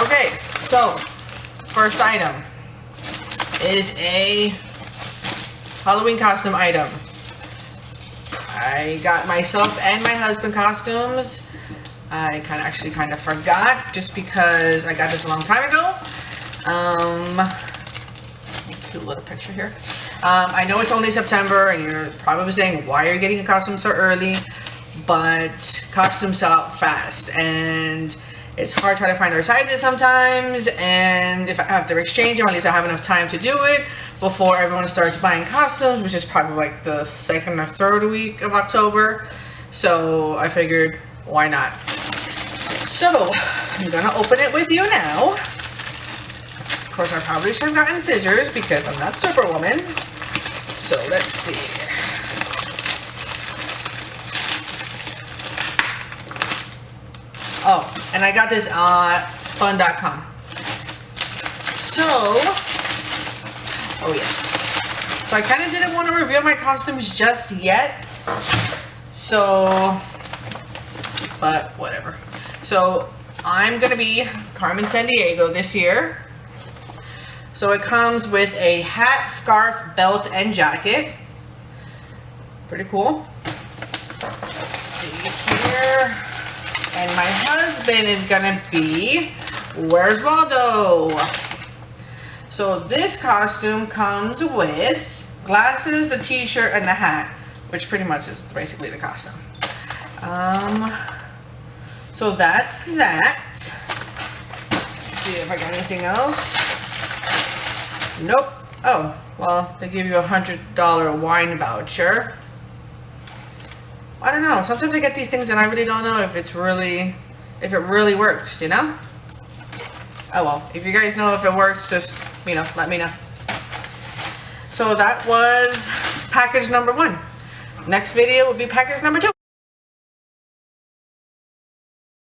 Okay, so first item is a Halloween costume item. I got myself and my husband costumes. I kind of forgot just because I got this a long time ago. Cute little picture here. I know it's only September and you're probably saying, why are you getting a costume so early? But costumes sell out fast and it's hard trying to find our sizes sometimes, and if I have to exchange them, at least I have enough time to do it before everyone starts buying costumes, which is probably like the 2nd or 3rd week of October. So I figured, why not? So I'm gonna open it with you now. Of course, I probably should have gotten scissors because I'm not Superwoman. So let's see. Oh, and I got this on fun.com. So, oh yes. So I kind of didn't want to reveal my costumes just yet. So, but whatever. So I'm going to be Carmen Sandiego this year. So it comes with a hat, scarf, belt, and jacket. Pretty cool. Let's see here. And my husband is gonna be, where's Waldo? So this costume comes with glasses, the t-shirt, and the hat, which pretty much is basically the costume. So that's that. Let's see if I got anything else. Nope. Oh, well, they give you a $100 wine voucher. I don't know. Sometimes I get these things and I really don't know if it really works, you know? Oh well, if you guys know if it works, just, you know, let me know. So that was package number 1. Next video will be package number 2.